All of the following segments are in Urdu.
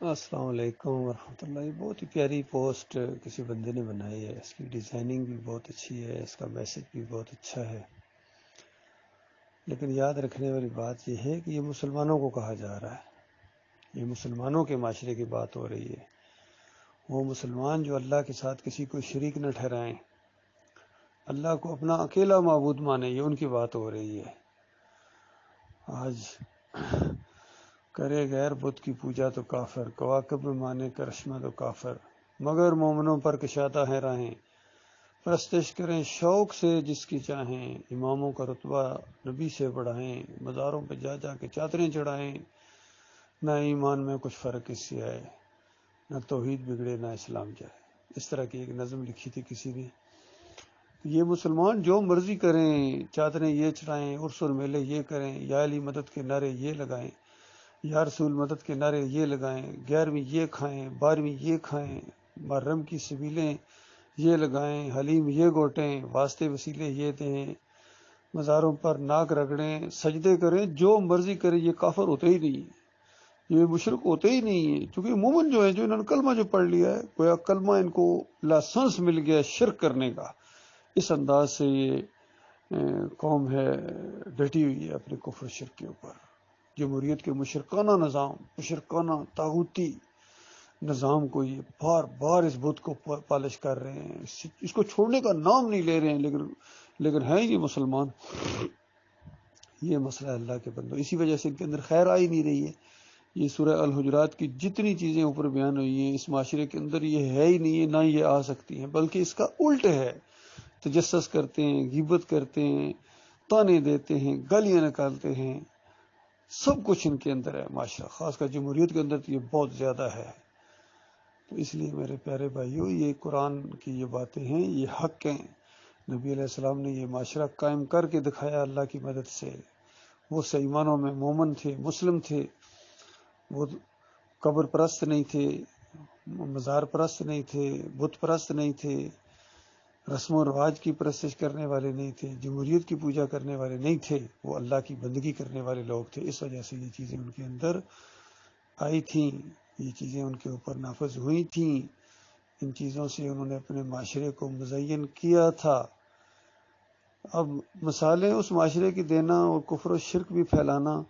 السلام علیکم ورحمۃ اللہ۔ بہت ہی پیاری پوسٹ کسی بندے نے بنائی ہے، اس کی ڈیزائننگ بھی بہت اچھی ہے، اس کا میسج بھی بہت اچھا ہے، لیکن یاد رکھنے والی بات یہ ہے کہ یہ مسلمانوں کو کہا جا رہا ہے، یہ مسلمانوں کے معاشرے کی بات ہو رہی ہے۔ وہ مسلمان جو اللہ کے ساتھ کسی کو شریک نہ ٹھہرائیں، اللہ کو اپنا اکیلا معبود مانیں، یہ ان کی بات ہو رہی ہے۔ آج کرے غیر بت کی پوجا تو کافر، کواکب میں مانے کرشمہ تو کافر، مگر مومنوں پر کشادہ ہیں راہیں، پرستش کریں شوق سے جس کی چاہیں، اماموں کا رتبہ نبی سے بڑھائیں، مزاروں پہ جا جا کے چادریں چڑھائیں، نہ ایمان میں کچھ فرق اس سے آئے، نہ توحید بگڑے نہ اسلام جائے۔ اس طرح کی ایک نظم لکھی تھی کسی نے۔ یہ مسلمان جو مرضی کریں، چادریں یہ چڑھائیں، عرس اور میلے یہ کریں، یا علی مدد کے نعرے یہ لگائیں، یا رسول مدد کے نعرے یہ لگائیں، 11ویں یہ کھائیں، 12ویں یہ کھائیں، محرم کی سبیلیں یہ لگائیں، حلیم یہ گوٹیں، واسطے وسیلے یہ دیں، مزاروں پر ناک رگڑیں، سجدے کریں، جو مرضی کریں، یہ کافر ہوتے ہی نہیں ہے، یہ مشرک ہوتے ہی نہیں ہے، کیونکہ مومن جو ہے، جو انہوں نے کلمہ جو پڑھ لیا ہے، گویا کلمہ ان کو لائسنس مل گیا شرک کرنے کا۔ اس انداز سے یہ قوم ہے ڈٹی ہوئی ہے اپنے کفر شرک کے اوپر۔ جمہوریت کے مشرکانہ نظام، مشرکانہ طاغوتی نظام کو یہ بار بار اس بت کو پالش کر رہے ہیں، اس کو چھوڑنے کا نام نہیں لے رہے ہیں، لیکن ہیں یہ مسلمان۔ یہ مسئلہ ہے اللہ کے بندوں، اسی وجہ سے ان کے اندر خیر آ ہی نہیں رہی ہے۔ یہ سورہ الحجرات کی جتنی چیزیں اوپر بیان ہوئی ہیں، اس معاشرے کے اندر یہ ہے ہی نہیں ہے، نہ یہ آ سکتی ہیں، بلکہ اس کا الٹ ہے۔ تجسس کرتے ہیں، غیبت کرتے ہیں، تانے دیتے ہیں، گالیاں نکالتے ہیں، سب کچھ ان کے اندر ہے معاشرہ، خاص کر جمہوریت کے اندر تو یہ بہت زیادہ ہے۔ تو اس لیے میرے پیارے بھائیوں، یہ قرآن کی یہ باتیں ہیں، یہ حق ہیں۔ نبی علیہ السلام نے یہ معاشرہ قائم کر کے دکھایا اللہ کی مدد سے۔ وہ ایمانوں میں مومن تھے، مسلم تھے، وہ قبر پرست نہیں تھے، مزار پرست نہیں تھے، بت پرست نہیں تھے، رسم و رواج کی پرستش کرنے والے نہیں تھے، جمہوریت کی پوجا کرنے والے نہیں تھے، وہ اللہ کی بندگی کرنے والے لوگ تھے۔ اس وجہ سے یہ چیزیں ان کے اندر آئی تھیں، یہ چیزیں ان کے اوپر نافذ ہوئی تھیں، ان چیزوں سے انہوں نے اپنے معاشرے کو مزین کیا تھا۔ اب مثالیں اس معاشرے کی دینا اور کفر و شرک بھی پھیلانا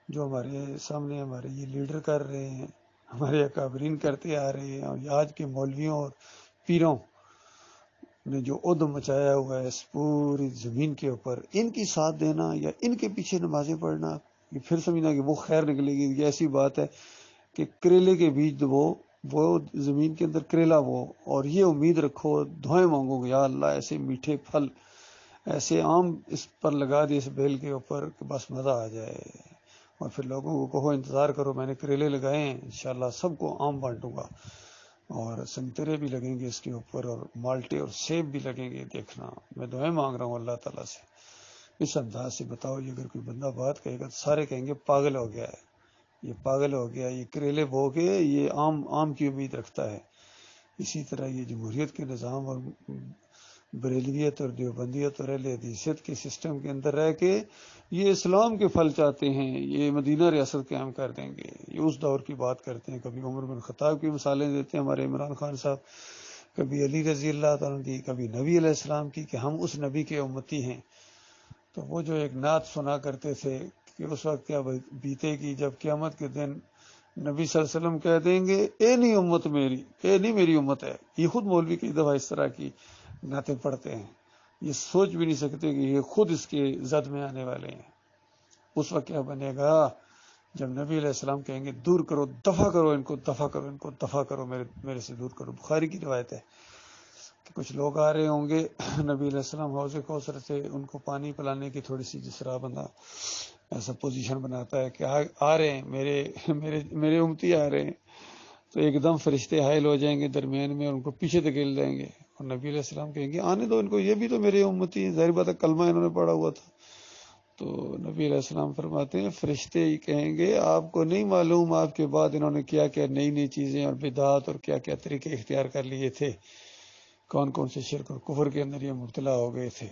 جو ہمارے سامنے ہمارے یہ لیڈر کر رہے ہیں، ہمارے اکابرین کرتے آ رہے ہیں، اور آج کے مولویوں اور پیروں نے جو عدم مچایا ہوا ہے اس پوری زمین کے اوپر، ان کی ساتھ دینا یا ان کے پیچھے نمازیں پڑھنا، یہ پھر سمجھنا کہ وہ خیر نکلے گی۔ یہ ایسی بات ہے کہ کریلے کے بیج وہ زمین کے اندر کریلا وہ، اور یہ امید رکھو، دعائیں مانگو کہ یا اللہ ایسے میٹھے پھل، ایسے آم اس پر لگا دے اس بیل کے اوپر کہ بس مزہ آ جائے، اور پھر لوگوں کو کہو انتظار کرو، میں نے کریلے لگائے ہیں، انشاءاللہ سب کو آم بانٹوں گا، اور سنترے بھی لگیں گے اس کے اوپر، اور مالٹے اور سیب بھی لگیں گے، دیکھنا میں دعائیں مانگ رہا ہوں اللہ تعالیٰ سے۔ اس انداز سے بتاؤ، یہ اگر کوئی بندہ بات کہے گا تو سارے کہیں گے پاگل ہو گیا ہے، یہ پاگل ہو گیا، یہ کریلے بو کے یہ آم کی امید رکھتا ہے۔ اسی طرح یہ جمہوریت کے نظام اور بریلویت اور دیوبندیت اور اہل حدیثیت کے سسٹم کے اندر رہ کے یہ اسلام کے پھل چاہتے ہیں، یہ مدینہ ریاست قائم کر دیں گے، یہ اس دور کی بات کرتے ہیں، کبھی عمر بن خطاب کی مثالیں دیتے ہیں ہمارے عمران خان صاحب، کبھی علی رضی اللہ تعالیٰ کی، کبھی نبی علیہ السلام کی، کہ ہم اس نبی کے امتی ہیں۔ تو وہ جو ایک نعت سنا کرتے تھے کہ اس وقت کیا بیتے گی جب قیامت کے دن نبی صلی اللہ علیہ وسلم کہہ دیں گے اے نہیں امت میری، اے نہیں میری امت ہے۔ یہ خود مولوی کئی دفعہ اس طرح کی نعتیں پڑھتے ہیں، یہ سوچ بھی نہیں سکتے کہ یہ خود اس کے زد میں آنے والے ہیں۔ اس وقت کیا بنے گا جب نبی علیہ السلام کہیں گے دور کرو، دفع کرو ان کو، دفع کرو ان کو، دفع کرو، میرے سے دور کرو۔ بخاری کی روایت ہے کہ کچھ لوگ آ رہے ہوں گے، نبی علیہ السلام حوض کوثر سے ان کو پانی پلانے کی تھوڑی سی، جس طرح بندہ ایسا پوزیشن بناتا ہے کہ آ رہے ہیں میرے امتی آ رہے ہیں، تو ایک دم فرشتے حائل ہو جائیں گے درمیان میں، اور ان کو پیچھے دھکیل دیں گے، اور نبی علیہ السلام کہیں گے آنے دو ان کو، یہ بھی تو میرے امتی ہیں، ظاہر بات ہے کلمہ انہوں نے پڑھا ہوا تھا۔ تو نبی علیہ السلام فرماتے ہیں فرشتے ہی کہیں گے آپ کو نہیں معلوم آپ کے بعد انہوں نے کیا کیا نئی نئی چیزیں اور بدعات اور کیا کیا طریقے اختیار کر لیے تھے، کون کون سے شرک اور کفر کے اندر یہ مبتلا ہو گئے تھے۔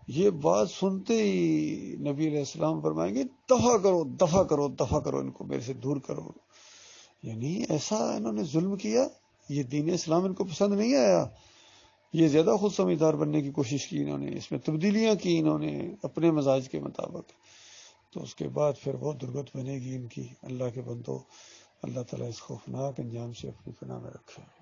یہ بات سنتے ہی نبی علیہ السلام فرمائیں گے دفع کرو، دفع کرو، دفع کرو ان کو، میرے سے دور کرو، یعنی ایسا انہوں نے ظلم کیا، یہ دین اسلام ان کو پسند نہیں آیا، یہ زیادہ خود سمجھدار بننے کی کوشش کی انہوں نے، اس میں تبدیلیاں کی انہوں نے اپنے مزاج کے مطابق، تو اس کے بعد پھر وہ درگت بنے گی ان کی۔ اللہ کے بندو، اللہ تعالیٰ اس خوفناک انجام سے اپنی پناہ میں رکھے۔